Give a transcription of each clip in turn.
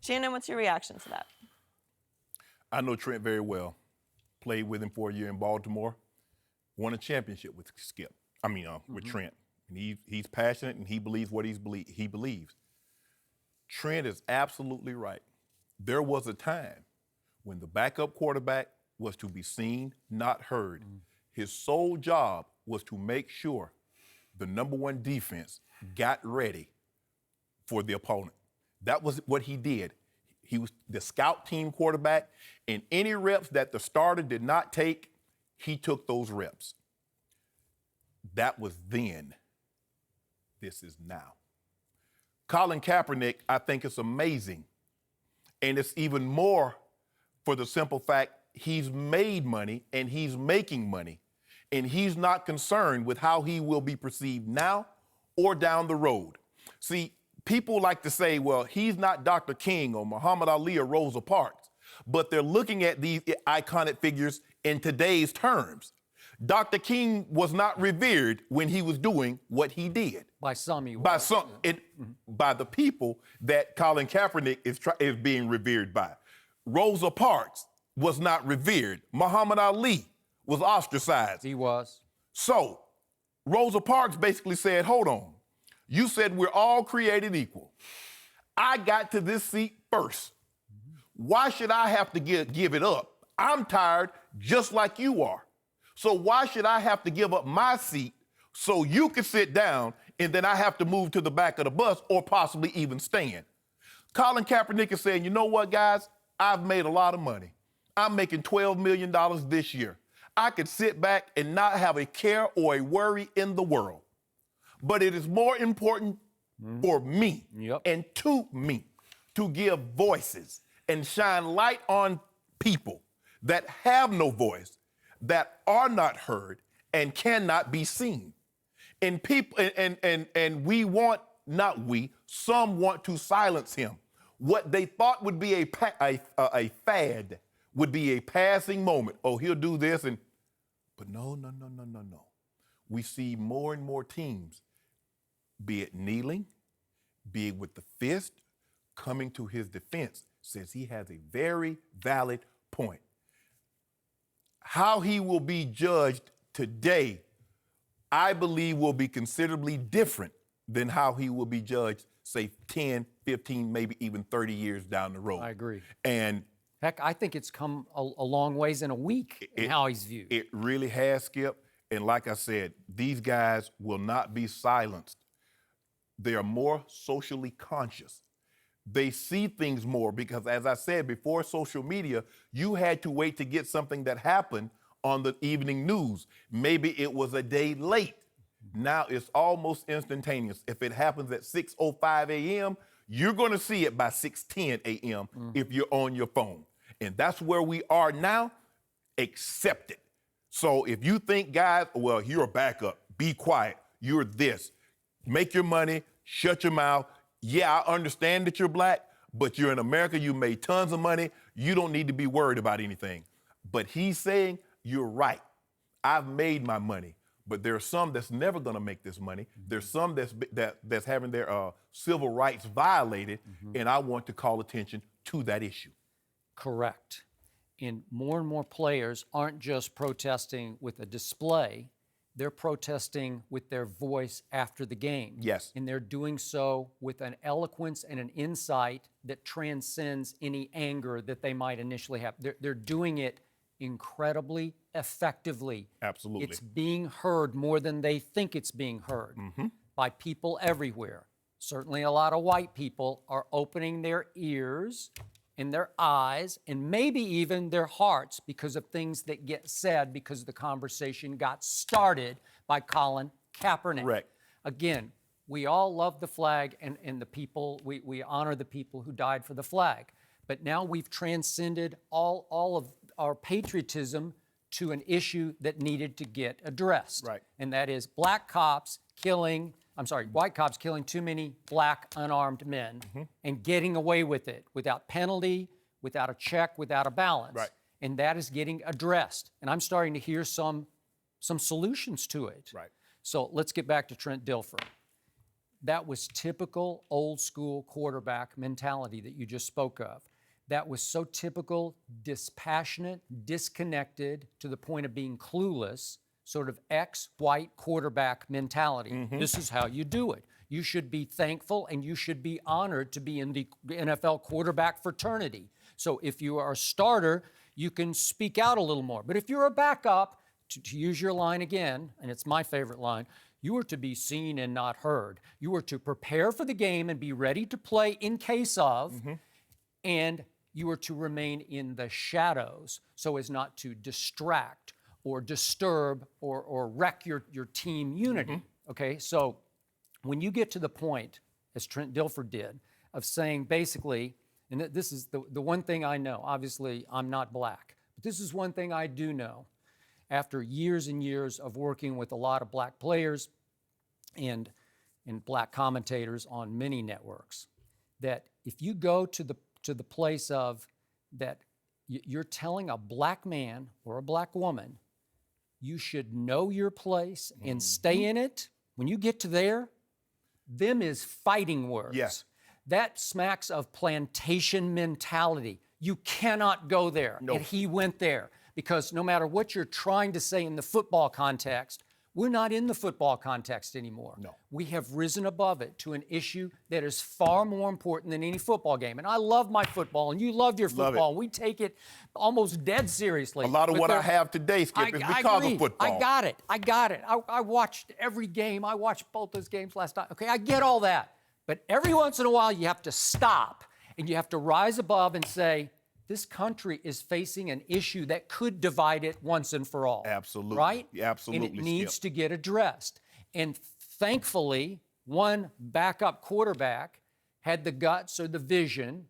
Shannon, what's your reaction to that? I know Trent very well. Played with him for a year in Baltimore. Won a championship with Skip. With Trent. And he's passionate and he believes what he believes. Trent is absolutely right. There was a time when the backup quarterback was to be seen, not heard. His sole job was to make sure the number one defense got ready for the opponent. That was what he did. He was the scout team quarterback, and any reps that the starter did not take, he took those reps. That was then. This is now. Colin Kaepernick, I think it's amazing. And it's even more for the simple fact he's made money and he's making money. And he's not concerned with how he will be perceived now or down the road. See, people like to say, well, he's not Dr. King or Muhammad Ali or Rosa Parks, but they're looking at these iconic figures in today's terms. Dr. King was not revered when he was doing what he did. By some, he was. By some, by the people that Colin Kaepernick is being revered by. Rosa Parks was not revered. Muhammad Ali was ostracized. He was. So, Rosa Parks basically said, hold on. You said we're all created equal. I got to this seat first. Why should I have to give it up? I'm tired just like you are. So why should I have to give up my seat so you can sit down and then I have to move to the back of the bus or possibly even stand? Colin Kaepernick is saying, you know what, guys? I've made a lot of money. I'm making $12 million this year. I could sit back and not have a care or a worry in the world. But it is more important for me and to me to give voices and shine light on people that have no voice, that are not heard and cannot be seen. And people and we want, not we, some want to silence him. What they thought would be a fad would be a passing moment. Oh, he'll do this but no. We see more and more teams, be it kneeling, be it with the fist, coming to his defense, says he has a very valid point. How he will be judged today, I believe, will be considerably different than how he will be judged, say, 10, 15, maybe even 30 years down the road. I agree. And heck, I think it's come a long ways in a week in how he's viewed. It really has, Skip. And like I said, these guys will not be silenced. They are more socially conscious. They see things more because, as I said, before social media, you had to wait to get something that happened on the evening news. Maybe it was a day late. Now it's almost instantaneous. If it happens at 6:05 a.m., you're going to see it by 6:10 a.m. if you're on your phone. And that's where we are now. Accept it. So if you think, guys, well, you're a backup, be quiet, you're this, make your money, shut your mouth. Yeah, I understand that you're black, but you're in America, you made tons of money, you don't need to be worried about anything. But he's saying, you're right. I've made my money, but there are some that's never gonna make this money. There's some that's having their civil rights violated, and I want to call attention to that issue. Correct. And more players aren't just protesting with a display, they're protesting with their voice after the game. Yes. And they're doing so with an eloquence and an insight that transcends any anger that they might initially have. They're doing it incredibly effectively. Absolutely. It's being heard more than they think it's being heard by people everywhere. Certainly a lot of white people are opening their ears and their eyes and maybe even their hearts because of things that get said because the conversation got started by Colin Kaepernick. Correct. Again, we all love the flag and the people, we honor the people who died for the flag. But now we've transcended all of our patriotism to an issue that needed to get addressed. Right. And that is white cops killing too many black unarmed men and getting away with it without penalty, without a check, without a balance. Right. And that is getting addressed. And I'm starting to hear some solutions to it. Right. So let's get back to Trent Dilfer. that was typical old school quarterback mentality that you just spoke of. That was so typical, dispassionate, disconnected to the point of being clueless, sort of ex-white quarterback mentality. This is how you do it. You should be thankful and you should be honored to be in the NFL quarterback fraternity. So if you are a starter, you can speak out a little more. But if you're a backup, to use your line again, and it's my favorite line, you are to be seen and not heard. You are to prepare for the game and be ready to play in case of, and you are to remain in the shadows so as not to distract or disturb or wreck your team unity. Okay, so when you get to the point, as Trent Dilfer did, of saying basically, and this is the one thing I know, obviously I'm not black, but this is one thing I do know after years and years of working with a lot of black players and black commentators on many networks, that if you go to the place of that you're telling a black man or a black woman, you should know your place and stay in it. When you get to there, them is fighting words. Yes. That smacks of plantation mentality. You cannot go there. No. And he went there because no matter what you're trying to say in the football context, we're not in the football context anymore. No. We have risen above it to an issue that is far more important than any football game. And I love my football, and you love your football. We take it almost dead seriously. A lot of what I have today, Skip, is because of football. I got it. I watched every game. I watched both those games last night. Okay, I get all that. But every once in a while, you have to stop, and you have to rise above and say, this country is facing an issue that could divide it once and for all. Absolutely. Right? Absolutely, And it needs Skip. to get addressed. And thankfully, one backup quarterback had the guts or the vision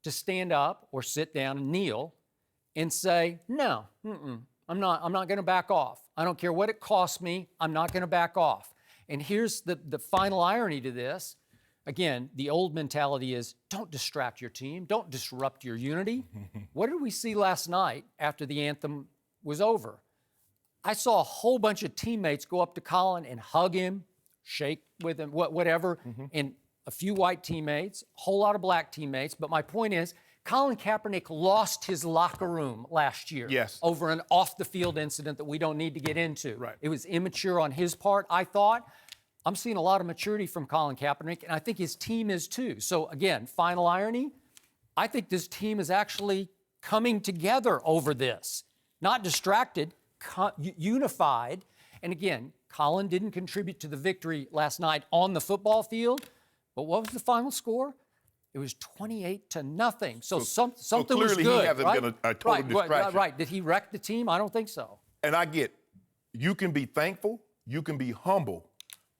to stand up or sit down and kneel and say, no, I'm not going to back off. I don't care what it costs me. I'm not going to back off. And here's the final irony to this. Again, the old mentality is don't distract your team, don't disrupt your unity. What did we see last night after the anthem was over? I saw a whole bunch of teammates go up to Colin and hug him, shake with him, whatever, and a few white teammates, a whole lot of black teammates. But my point is, Colin Kaepernick lost his locker room last year over an off-the-field incident that we don't need to get into. Right. It was immature on his part, I thought. I'm seeing a lot of maturity from Colin Kaepernick, and I think his team is too. So again, final irony, I think this team is actually coming together over this. Not distracted, unified. And again, Colin didn't contribute to the victory last night on the football field, but what was the final score? It was 28-0. So something was good. Clearly he hasn't right? been a total distraction. Right. Did he wreck the team? I don't think so. And I get, you can be thankful, you can be humble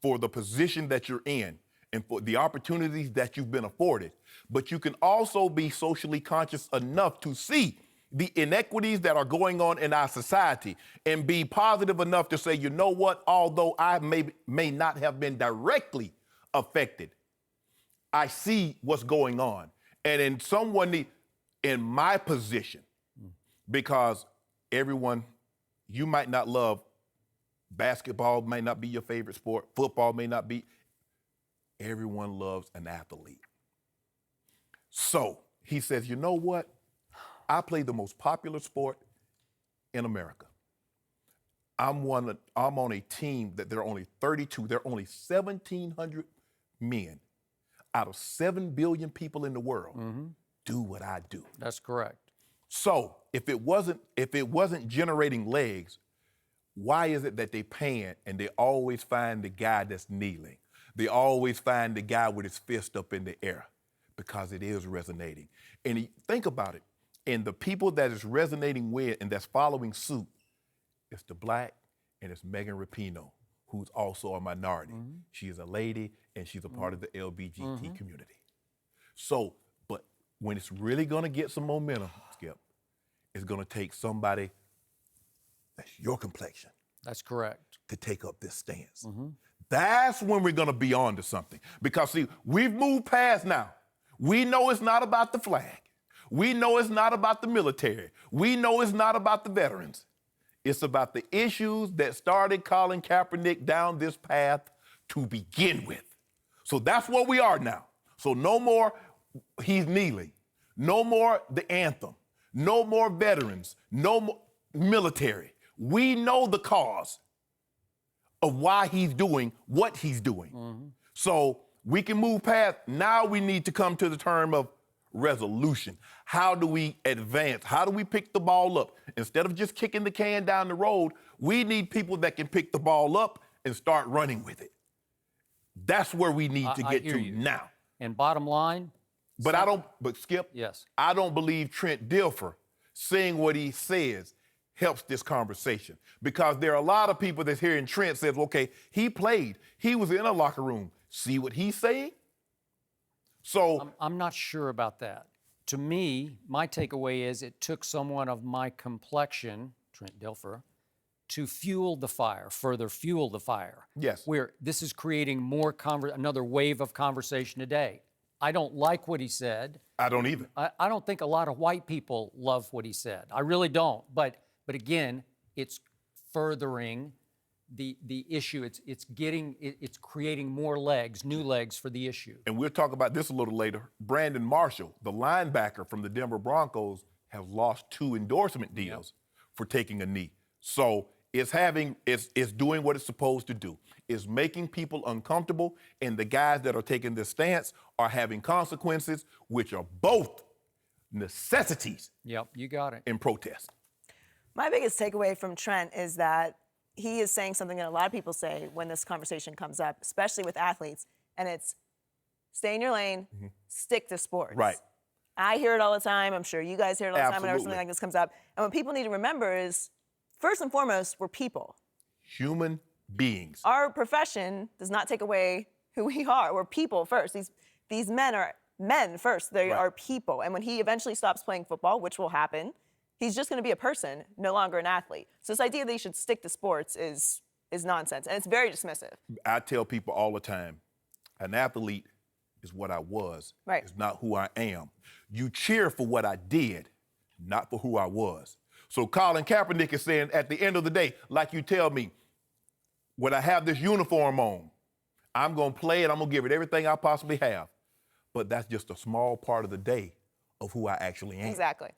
for the position that you're in and for the opportunities that you've been afforded. But you can also be socially conscious enough to see the inequities that are going on in our society and be positive enough to say, you know what, although I may not have been directly affected, I see what's going on. And in someone in my position, because everyone, you might not love basketball, may not be your favorite sport, football may not be, everyone loves an athlete. So he says, you know what? I play the most popular sport in America. I'm on a team that there are only 32, there are only 1,700 men out of 7 billion people in the world do what I do. That's correct. So if it wasn't generating legs, why is it that they pan and they always find the guy that's kneeling? They always find the guy with his fist up in the air because it is resonating. And think about it. And the people that it's resonating with and that's following suit, it's the black and it's Megan Rapinoe, who's also a minority. She is a lady and she's a part of the LGBT community. So, but when it's really gonna get some momentum, Skip, it's gonna take somebody that's your complexion. That's correct. To take up this stance. That's when we're gonna be on to something. Because see, we've moved past now. We know it's not about the flag. We know it's not about the military. We know it's not about the veterans. It's about the issues that started Colin Kaepernick down this path to begin with. So that's where we are now. So no more he's kneeling. No more the anthem. No more veterans. No more military. We know the cause of why he's doing what he's doing. So we can move past. Now we need to come to the term of resolution. How do we advance? How do we pick the ball up? Instead of just kicking the can down the road, we need people that can pick the ball up and start running with it. That's where we need to get to now. And bottom line, But Skip, yes, I don't believe Trent Dilfer saying what he says helps this conversation, because there are a lot of people that's hearing Trent says, okay, he played, he was in a locker room. See what he's saying? So I'm not sure about that. To me, my takeaway is it took someone of my complexion, Trent Dilfer, to fuel the fire, further fuel the fire. Yes. Where this is creating more another wave of conversation today. I don't like what he said. I don't either. I don't think a lot of white people love what he said. I really don't. But again, it's furthering the issue. It's creating more legs, new legs for the issue. And we'll talk about this a little later. Brandon Marshall, the linebacker from the Denver Broncos, has lost 2 endorsement deals for taking a knee. So it's doing what it's supposed to do. It's making people uncomfortable, and the guys that are taking this stance are having consequences, which are both necessities. Yep, you got it. In protest. My biggest takeaway from Trent is that he is saying something that a lot of people say when this conversation comes up, especially with athletes, and it's stay in your lane, stick to sports. Right. I hear it all the time. I'm sure you guys hear it all the time whenever Absolutely. something like this comes up. And what people need to remember is, first and foremost, we're people. Human beings. Our profession does not take away who we are. We're people first. These men are men first. They are people. And when he eventually stops playing football, which will happen, he's just going to be a person, no longer an athlete. So this idea that he should stick to sports is nonsense, and it's very dismissive. I tell people all the time, an athlete is what I was. Right. It's not who I am. You cheer for what I did, not for who I was. So Colin Kaepernick is saying at the end of the day, like you tell me, when I have this uniform on, I'm going to play it, I'm going to give it everything I possibly have. But that's just a small part of the day of who I actually am. Exactly.